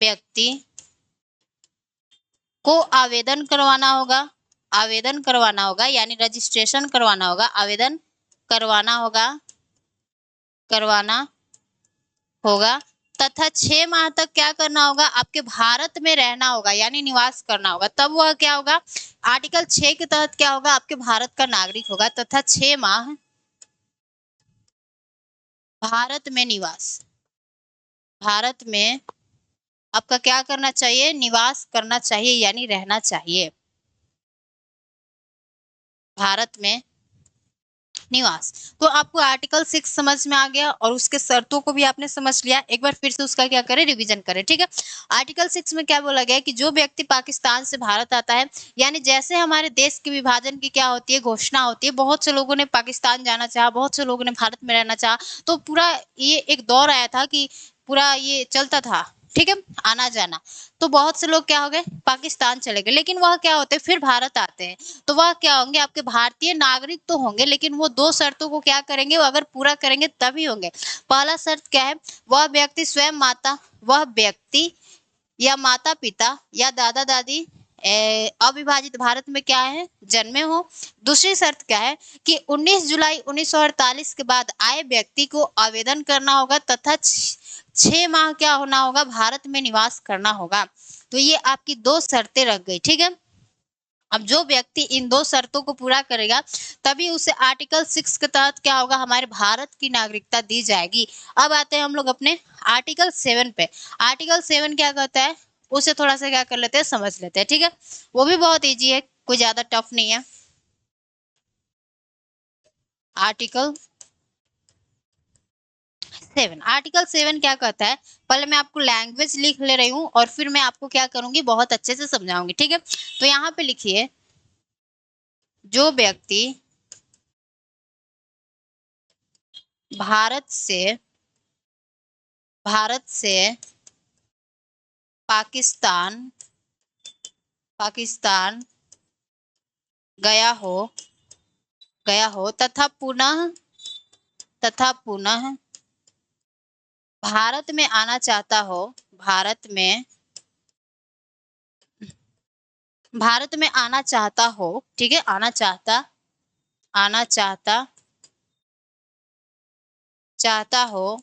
Speaker 1: व्यक्ति को आवेदन करवाना होगा, यानी रजिस्ट्रेशन करवाना होगा, आवेदन करवाना होगा तथा 6 माह तक क्या करना होगा, आपके भारत में रहना होगा, यानी निवास करना होगा, तब वह क्या होगा, आर्टिकल 6 के तहत क्या होगा, आपके भारत का नागरिक होगा, तथा 6 माह भारत में भारत में आपका क्या करना चाहिए, निवास करना चाहिए, यानी रहना चाहिए, भारत में निवास। तो आपको आर्टिकल 6 समझ में आ गया और उसके शर्तों को भी आपने समझ लिया। एक बार फिर से उसका क्या करें, रिवीजन करें, ठीक है। आर्टिकल 6 में क्या बोला गया है कि जो व्यक्ति पाकिस्तान से भारत आता है, यानी जैसे हमारे देश के विभाजन की क्या होती है, घोषणा होती है, बहुत से लोगों ने पाकिस्तान जाना चाहा, बहुत से लोगों ने भारत में रहना चाहा, तो पूरा ये एक दौर आया था कि पूरा ये चलता था, ठीक है, आना जाना। तो बहुत से लोग क्या हो गए, पाकिस्तान चले गए, लेकिन वह क्या होते हैं, फिर भारत आते हैं, तो वह क्या होंगे, आपके भारतीय नागरिक तो होंगे, लेकिन वो 2 शर्तों को क्या करेंगे, वो अगर पूरा करेंगे तभी होंगे। पहला शर्त क्या है, वह व्यक्ति या माता पिता या दादा दादी अविभाजित भारत में क्या है, जन्मे हो। दूसरी शर्त क्या है कि 19 जुलाई 1948 के बाद आए व्यक्ति को आवेदन करना होगा तथा 6 माह क्या होना होगा, भारत में निवास करना होगा। तो ये आपकी 2 शर्तें रख गई, ठीक है। अब जो व्यक्ति इन 2 शर्तों को पूरा करेगा तभी उसे आर्टिकल 6 के तहत क्या होगा, हमारे भारत की नागरिकता दी जाएगी। अब आते हैं हम लोग अपने आर्टिकल 7 पे। आर्टिकल 7 क्या कहता है, उसे थोड़ा सा क्या कर लेते हैं, समझ लेते हैं, ठीक है। वो भी बहुत इजी है, कोई ज्यादा टफ नहीं है। आर्टिकल 7 क्या कहता है, पहले मैं आपको लैंग्वेज लिख ले रही हूँ और फिर मैं आपको क्या करूंगी, बहुत अच्छे से समझाऊंगी, ठीक है। तो यहाँ पे लिखिए, जो व्यक्ति भारत से पाकिस्तान पाकिस्तान गया हो तथा पुनः भारत में आना चाहता हो, भारत में आना चाहता हो, ठीक है, आना चाहता हो,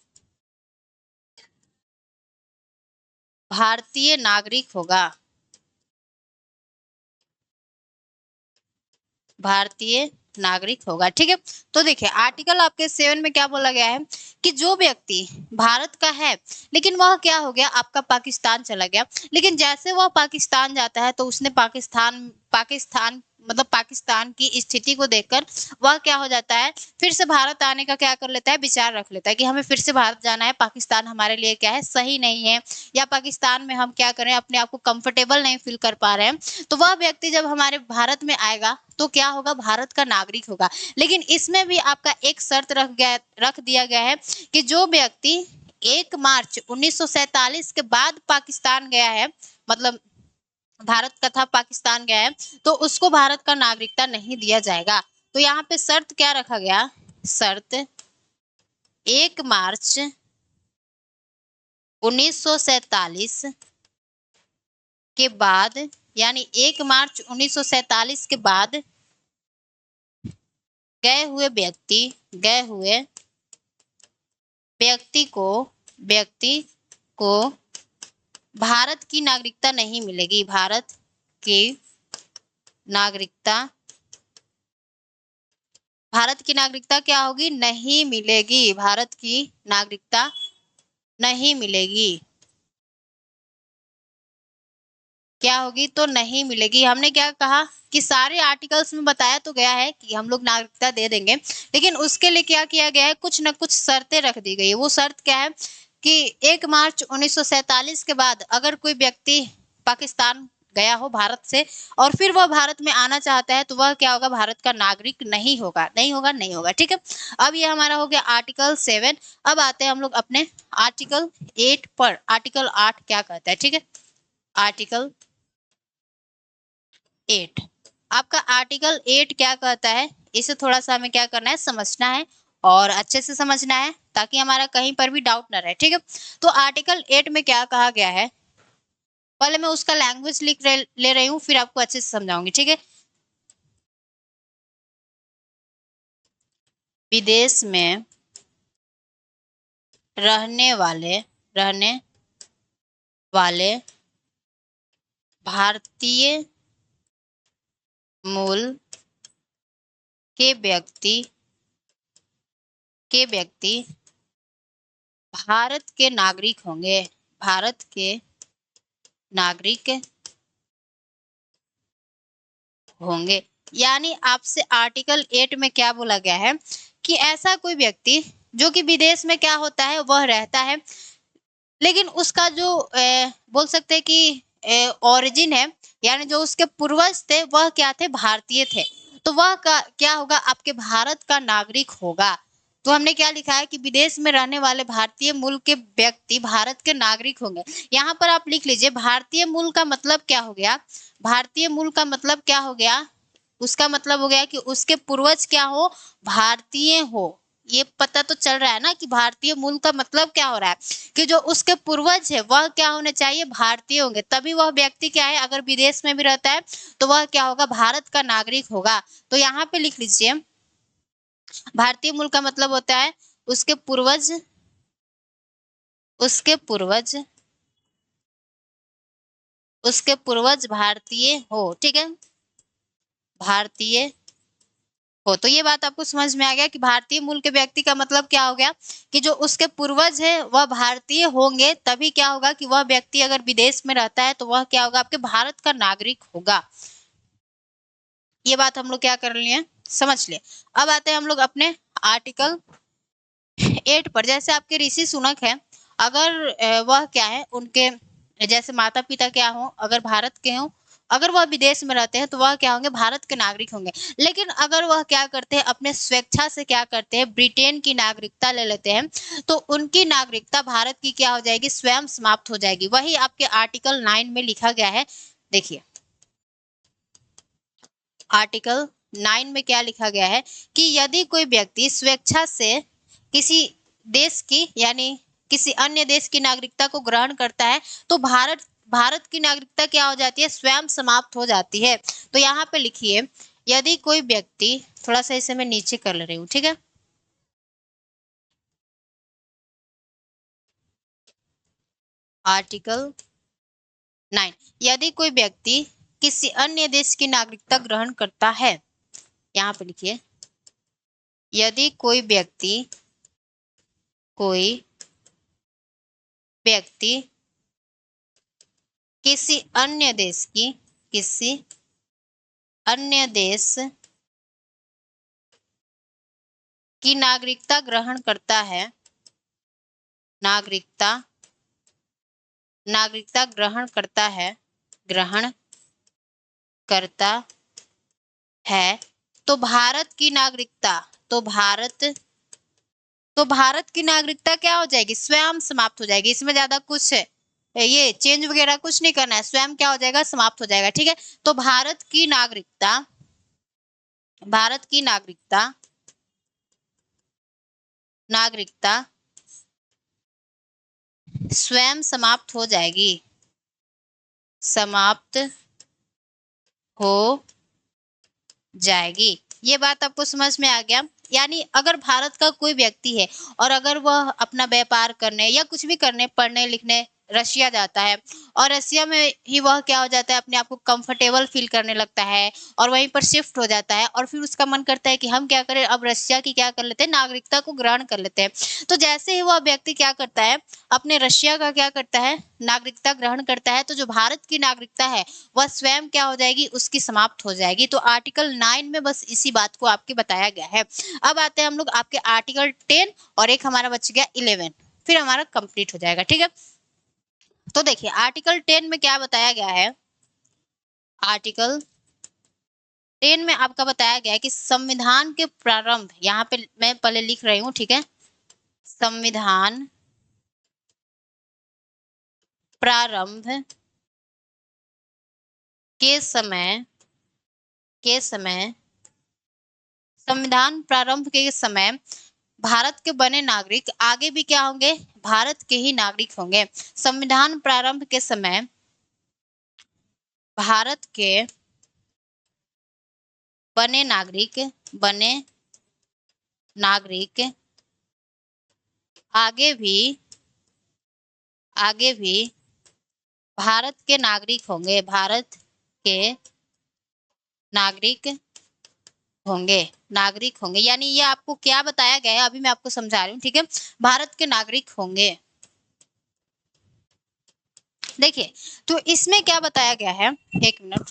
Speaker 1: भारतीय नागरिक होगा, भारतीय नागरिक होगा, ठीक है। तो देखिए आर्टिकल आपके 7 में क्या बोला गया है कि जो व्यक्ति भारत का है लेकिन वह क्या हो गया आपका पाकिस्तान चला गया, लेकिन जैसे वह पाकिस्तान जाता है तो उसने पाकिस्तान मतलब पाकिस्तान की स्थिति को देखकर वह क्या हो जाता है, फिर से भारत आने का क्या कर लेता है, विचार रख लेता है कि हमें फिर से भारत जाना है, पाकिस्तान हमारे लिए क्या है, सही नहीं है, या पाकिस्तान में हम क्या करें, अपने आप को कंफर्टेबल नहीं फील कर पा रहे हैं। तो वह व्यक्ति जब हमारे भारत में आएगा तो क्या होगा, भारत का नागरिक होगा। लेकिन इसमें भी आपका एक शर्त रख दिया गया है कि जो व्यक्ति 1 मार्च 1947 के बाद पाकिस्तान गया है, मतलब भारत तथा पाकिस्तान गया है, तो उसको भारत का नागरिकता नहीं दिया जाएगा। तो यहाँ पे शर्त क्या रखा गया, शर्त 1 मार्च 1947 के बाद, यानी 1 मार्च 1947 के बाद गए हुए व्यक्ति को भारत की नागरिकता नहीं मिलेगी, भारत की नागरिकता क्या होगी, नहीं मिलेगी, भारत की नागरिकता नहीं मिलेगी, क्या होगी, तो नहीं मिलेगी। हमने क्या कहा कि सारे आर्टिकल्स में बताया तो गया है कि हम लोग नागरिकता दे देंगे, लेकिन उसके लिए क्या किया गया है, कुछ न कुछ शर्तें रख दी गई है। वो शर्त क्या है कि 1 मार्च 1947 के बाद अगर कोई व्यक्ति पाकिस्तान गया हो भारत से और फिर वह भारत में आना चाहता है तो वह क्या होगा, भारत का नागरिक नहीं होगा, नहीं होगा, ठीक है। अब ये हमारा हो गया आर्टिकल 7। अब आते हैं हम लोग अपने आर्टिकल 8 पर। आर्टिकल 8 क्या कहता है, ठीक है, आर्टिकल 8, आपका आर्टिकल 8 क्या कहता है, इसे थोड़ा सा हमें क्या करना है, समझना है और अच्छे से समझना है ताकि हमारा कहीं पर भी डाउट ना रहे, ठीक है। तो आर्टिकल 8 में क्या कहा गया है, पहले मैं उसका लैंग्वेज ले रही हूँ फिर आपको अच्छे से समझाऊंगी, ठीक है। विदेश में रहने वाले भारतीय मूल के व्यक्ति भारत के नागरिक होंगे, भारत के नागरिक होंगे। यानी आपसे आर्टिकल 8 में क्या बोला गया है कि ऐसा कोई व्यक्ति जो कि विदेश में क्या होता है, वह रहता है, लेकिन उसका जो बोल सकते हैं कि ओरिजिन है, यानी जो उसके पूर्वज थे वह क्या थे, भारतीय थे, तो वह क्या होगा, आपके भारत का नागरिक होगा। तो हमने क्या लिखा है कि विदेश में रहने वाले भारतीय मूल के व्यक्ति भारत के नागरिक होंगे। यहाँ पर आप लिख लीजिए भारतीय मूल का मतलब क्या हो गया, भारतीय मूल का मतलब क्या हो गया, उसका मतलब हो गया कि उसके पूर्वज क्या हो, भारतीय हो। ये पता तो चल रहा है ना कि भारतीय मूल का मतलब क्या हो रहा है कि जो उसके पूर्वज है वह क्या होने चाहिए, भारतीय होंगे, तभी वह व्यक्ति क्या है, अगर विदेश में भी रहता है तो वह क्या होगा, भारत का नागरिक होगा। तो यहाँ पे लिख लीजिए भारतीय मूल का मतलब होता है उसके पूर्वज उसके पूर्वज उसके पूर्वज भारतीय हो, ठीक है, भारतीय हो। तो ये बात आपको समझ में आ गया कि भारतीय मूल के व्यक्ति का मतलब क्या हो गया कि जो उसके पूर्वज है वह भारतीय होंगे, तभी क्या होगा कि वह व्यक्ति अगर विदेश में रहता है तो वह क्या होगा, आपके भारत का नागरिक होगा। ये बात हम लोग क्या कर लिए, समझ लिए। अब आते हैं हम लोग अपने आर्टिकल 8 पर। जैसे आपके ऋषि सुनक है, अगर वह क्या है, उनके जैसे माता पिता क्या हो, अगर भारत के हों, अगर वह विदेश में रहते हैं तो वह क्या होंगे, भारत के नागरिक होंगे। लेकिन अगर वह क्या करते हैं, अपने स्वेच्छा से क्या करते हैं, ब्रिटेन की नागरिकता ले लेते हैं, तो उनकी नागरिकता भारत की क्या हो जाएगी, स्वयं समाप्त हो जाएगी। वही आपके आर्टिकल 9 में लिखा गया है, देखिए आर्टिकल 9 में क्या लिखा गया है कि यदि कोई व्यक्ति स्वेच्छा से किसी देश की यानी किसी अन्य देश की नागरिकता को ग्रहण करता है तो भारत की नागरिकता क्या हो जाती है, स्वयं समाप्त हो जाती है। तो यहाँ पे लिखिए, यदि कोई व्यक्ति, थोड़ा सा इसे मैं नीचे कर ले रही हूँ, ठीक है। आर्टिकल 9, यदि कोई व्यक्ति किसी अन्य देश की नागरिकता ग्रहण करता है, यहाँ पे लिखिए, यदि कोई व्यक्ति किसी अन्य देश की नागरिकता ग्रहण करता है, नागरिकता ग्रहण करता है तो भारत की नागरिकता क्या हो जाएगी, स्वयं समाप्त हो जाएगी। इसमें ज्यादा कुछ ये चेंज वगैरह कुछ नहीं करना है, स्वयं क्या हो जाएगा, समाप्त हो जाएगा, ठीक है। तो भारत की नागरिकता स्वयं समाप्त हो जाएगी। ये बात आपको समझ में आ गया। यानी अगर भारत का कोई व्यक्ति है और अगर वह अपना व्यापार करने या कुछ भी करने, पढ़ने लिखने रशिया जाता है और रशिया में ही वह क्या हो जाता है, अपने आप को कंफर्टेबल फील करने लगता है और वहीं पर शिफ्ट हो जाता है और फिर उसका मन करता है कि हम क्या करें, अब रशिया की क्या कर लेते हैं, नागरिकता को ग्रहण कर लेते हैं। तो जैसे ही वह व्यक्ति क्या करता है, अपने रशिया का क्या करता है, नागरिकता ग्रहण करता है, तो जो भारत की नागरिकता है वह स्वयं क्या हो जाएगी, उसकी समाप्त हो जाएगी। तो आर्टिकल 9 में बस इसी बात को आपके बताया गया है। अब आते हैं हम लोग आपके आर्टिकल 10 और एक हमारा बच गया 11, फिर हमारा कंप्लीट हो जाएगा, ठीक है। तो देखिए आर्टिकल 10 में क्या बताया गया है, आर्टिकल 10 में आपका बताया गया है कि संविधान के प्रारंभ, यहाँ पे मैं पहले लिख रही हूँ, ठीक है, संविधान प्रारंभ के समय संविधान प्रारंभ के समय भारत के बने नागरिक आगे भी क्या होंगे, भारत के ही नागरिक होंगे। संविधान प्रारंभ के समय भारत के बने नागरिक आगे भी भारत के नागरिक होंगे, नागरिक होंगे। यानी ये आपको क्या बताया गया है, अभी मैं आपको समझा रही हूँ, ठीक है। भारत के नागरिक होंगे। देखिए तो इसमें क्या बताया गया है, एक मिनट,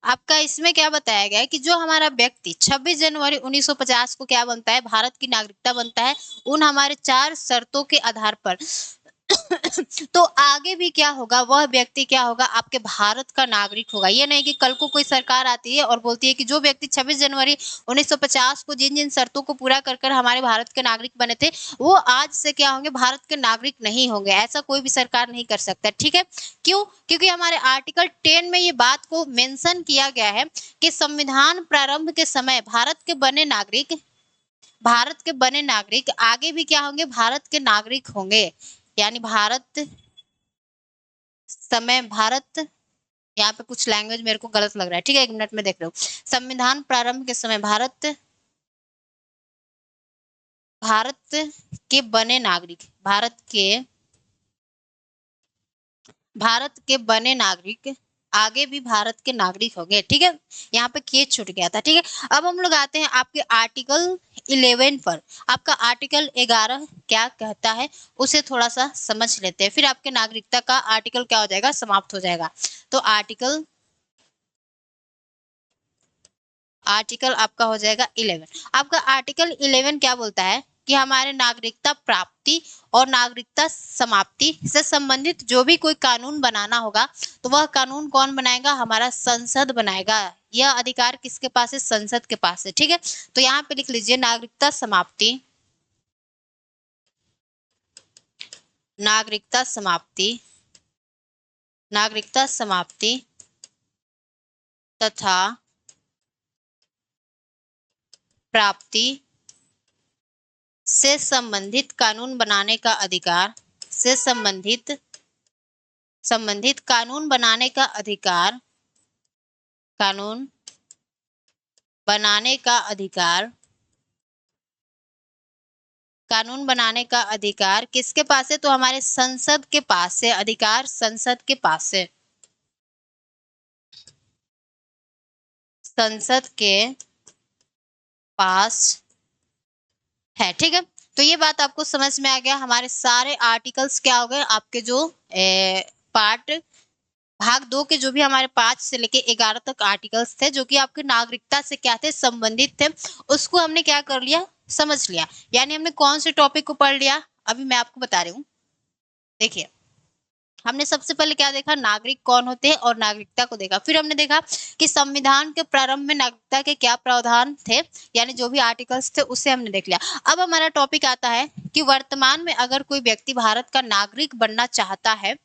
Speaker 1: आपका इसमें क्या बताया गया है कि जो हमारा व्यक्ति 26 जनवरी 1950 को क्या बनता है, भारत की नागरिकता बनता है, उन हमारे 4 शर्तों के आधार पर तो आगे भी क्या होगा, वह व्यक्ति क्या होगा, आपके भारत का नागरिक होगा। ये नहीं कि कल को कोई सरकार आती है और बोलती है कि जो व्यक्ति 26 जनवरी 1950 को जिन जिन शर्तों को पूरा कर कर हमारे भारत के नागरिक बने थे, वो आज से क्या होंगे, भारत के नागरिक नहीं होंगे। ऐसा कोई भी सरकार नहीं कर सकता, ठीक है। क्यों? क्योंकि हमारे आर्टिकल 10 में ये बात को मेंशन किया गया है कि संविधान प्रारंभ के समय भारत के बने नागरिक आगे भी क्या होंगे, भारत के नागरिक होंगे। यानी भारत, यहाँ पे कुछ लैंग्वेज मेरे को गलत लग रहा है, ठीक है, एक मिनट में देख रहा हूँ। संविधान प्रारंभ के समय भारत के बने नागरिक आगे भी भारत के नागरिक होंगे, ठीक है। यहाँ पे केस छूट गया था, ठीक है। अब हम लोग आते हैं आपके आर्टिकल 11 पर। आपका आर्टिकल 11 क्या कहता है उसे थोड़ा सा समझ लेते हैं, फिर आपके नागरिकता का आर्टिकल क्या हो जाएगा, समाप्त हो जाएगा। तो आर्टिकल आपका हो जाएगा 11। आपका आर्टिकल 11 क्या बोलता है कि हमारे नागरिकता प्राप्ति और नागरिकता समाप्ति से संबंधित जो भी कोई कानून बनाना होगा तो वह कानून कौन बनाएगा, हमारा संसद बनाएगा। यह अधिकार किसके पास है? संसद के पास है। ठीक है, तो यहाँ पे लिख लीजिए नागरिकता समाप्ति, नागरिकता समाप्ति, नागरिकता समाप्ति तथा प्राप्ति से संबंधित कानून बनाने का अधिकार, से संबंधित कानून बनाने का अधिकार, कानून बनाने का अधिकार, कानून बनाने का अधिकार किसके पास है? तो हमारे संसद के पास है, अधिकार संसद के पास है, संसद के पास है। ठीक है, तो ये बात आपको समझ में आ गया। हमारे सारे आर्टिकल्स क्या हो गए आपके, जो पार्ट भाग 2 के जो भी हमारे 5 से लेके 11 तक आर्टिकल्स थे जो कि आपके नागरिकता से क्या थे? संबंधित थे, उसको हमने क्या कर लिया? समझ लिया। यानी हमने कौन से टॉपिक को पढ़ लिया? अभी मैं आपको बता रही हूँ। देखिए, हमने सबसे पहले क्या देखा? नागरिक कौन होते हैं और नागरिकता को देखा। फिर हमने देखा कि संविधान के प्रारंभ में नागरिकता के क्या प्रावधान थे, यानी जो भी आर्टिकल्स थे उसे हमने देख लिया। अब हमारा टॉपिक आता है कि वर्तमान में अगर कोई व्यक्ति भारत का नागरिक बनना चाहता है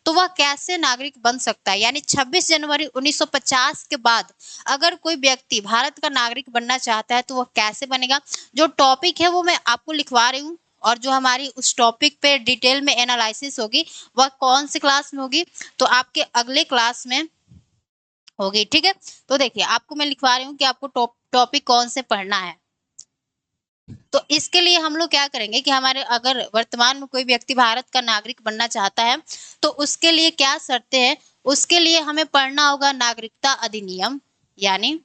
Speaker 1: तो वह कैसे नागरिक बन सकता है? यानी 26 जनवरी 1950 के बाद अगर कोई व्यक्ति भारत का नागरिक बनना चाहता है तो वह कैसे बनेगा? जो टॉपिक है वो मैं आपको लिखवा रही हूँ, और जो हमारी उस टॉपिक पे डिटेल में एनालिसिस होगी वह कौन सी क्लास में होगी? तो आपके अगले क्लास में होगी। ठीक है, तो देखिए आपको मैं लिखवा रही हूँ कि आपको टॉपिक कौन से पढ़ना है। तो इसके लिए हम लोग क्या करेंगे कि हमारे अगर वर्तमान में कोई व्यक्ति भारत का नागरिक बनना चाहता है तो उसके लिए क्या शर्तें हैं? उसके लिए हमें पढ़ना होगा नागरिकता अधिनियम, यानी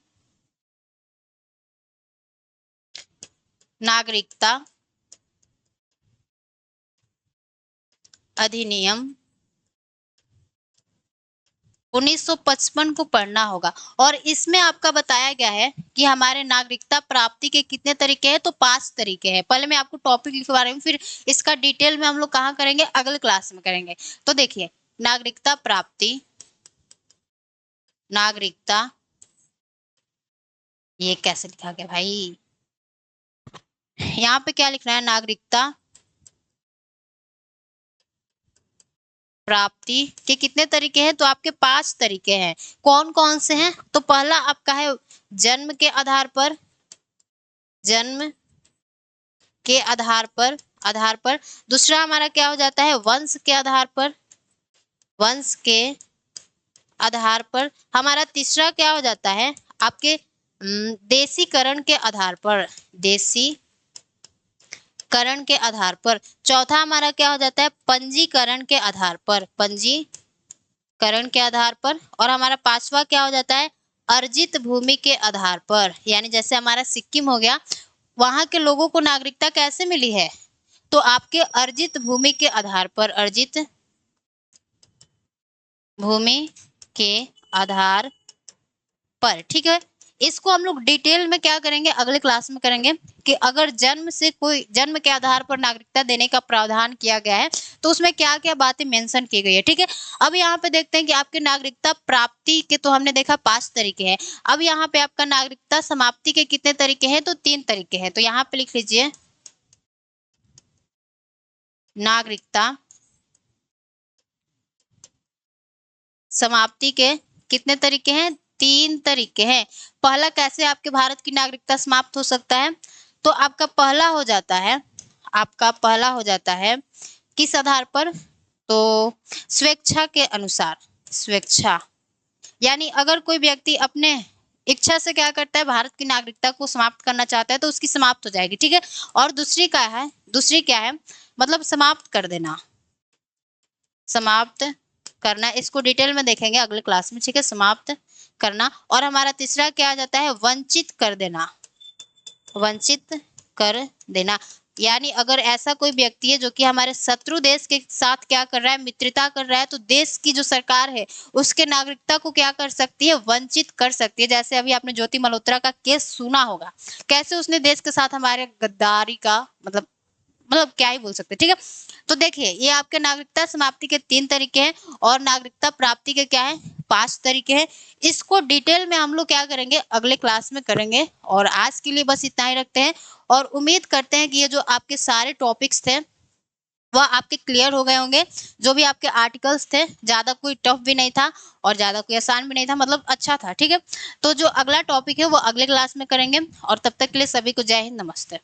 Speaker 1: नागरिकता अधिनियम 1955 को पढ़ना होगा। और इसमें आपका बताया गया है कि हमारे नागरिकता प्राप्ति के कितने तरीके हैं? तो 5 तरीके हैं। पहले मैं आपको टॉपिक लिखवा रही हूँ, फिर इसका डिटेल में हम लोग कहाँ करेंगे? अगले क्लास में करेंगे। तो देखिए, नागरिकता प्राप्ति, नागरिकता, ये कैसे लिखा गया भाई? यहाँ पे क्या लिखना है? नागरिकता प्राप्ति के कितने तरीके हैं? तो आपके 5 तरीके हैं। कौन कौन से हैं? तो पहला आपका है जन्म के आधार पर, जन्म के आधार पर। दूसरा हमारा क्या हो जाता है? वंश के आधार पर, वंश के आधार पर। हमारा तीसरा क्या हो जाता है? आपके देशीकरण के आधार पर, देशीकरण के आधार पर। चौथा हमारा क्या हो जाता है? पंजीकरण के आधार पर, पंजीकरण के आधार पर। और हमारा 5वां क्या हो जाता है? अर्जित भूमि के आधार पर, यानी जैसे हमारा सिक्किम हो गया, वहां के लोगों को नागरिकता कैसे मिली है? तो आपके अर्जित भूमि के आधार पर, अर्जित भूमि के आधार पर। ठीक है, इसको हम लोग डिटेल में क्या करेंगे? अगले क्लास में करेंगे कि अगर जन्म से कोई, जन्म के आधार पर नागरिकता देने का प्रावधान किया गया है तो उसमें क्या क्या बातें मेंशन की गई है। ठीक है, अब यहाँ पे देखते हैं कि आपके नागरिकता प्राप्ति के तो हमने देखा 5 तरीके हैं। अब यहाँ पे आपका नागरिकता समाप्ति के कितने तरीके हैं? तो 3 तरीके हैं। तो यहाँ पे लिख लीजिए नागरिकता समाप्ति के कितने तरीके हैं? 3 तरीके हैं। पहला कैसे आपके भारत की नागरिकता समाप्त हो सकता है? तो आपका पहला हो जाता है, आपका पहला हो जाता है किस आधार पर? तो स्वेच्छा के अनुसार, स्वेच्छा, यानी अगर कोई व्यक्ति अपने इच्छा से क्या करता है? भारत की नागरिकता को समाप्त करना चाहता है तो उसकी समाप्त हो जाएगी। ठीक है, और दूसरी क्या है? मतलब समाप्त कर देना, समाप्त करना। इसको डिटेल में देखेंगे अगले क्लास में। ठीक है, समाप्त करना। और हमारा तीसरा क्या आ जाता है? वंचित कर देना, वंचित कर देना। यानी अगर ऐसा कोई व्यक्ति है जो कि हमारे शत्रु देश के साथ क्या कर रहा है? मित्रता कर रहा है, तो देश की जो सरकार है उसके नागरिकता को क्या कर सकती है? वंचित कर सकती है। जैसे अभी आपने ज्योति मल्होत्रा का केस सुना होगा, कैसे उसने देश के साथ हमारे गद्दारी का मतलब क्या ही बोल सकते। ठीक है, तो देखिए ये आपके नागरिकता समाप्ति के 3 तरीके हैं और नागरिकता प्राप्ति के क्या है? 5 तरीके हैं। इसको डिटेल में हम लोग क्या करेंगे, अगले क्लास में करेंगे। और आज के लिए बस इतना ही रखते हैं और उम्मीद करते हैं कि ये जो आपके सारे टॉपिक्स थे वह आपके क्लियर हो गए होंगे। जो भी आपके आर्टिकल्स थे, ज़्यादा कोई टफ भी नहीं था और ज़्यादा कोई आसान भी नहीं था, मतलब अच्छा था, ठीक है। तो जो अगला टॉपिक है वो अगले क्लास में करेंगे और तब तक के लिए सभी को जय हिंद, नमस्ते।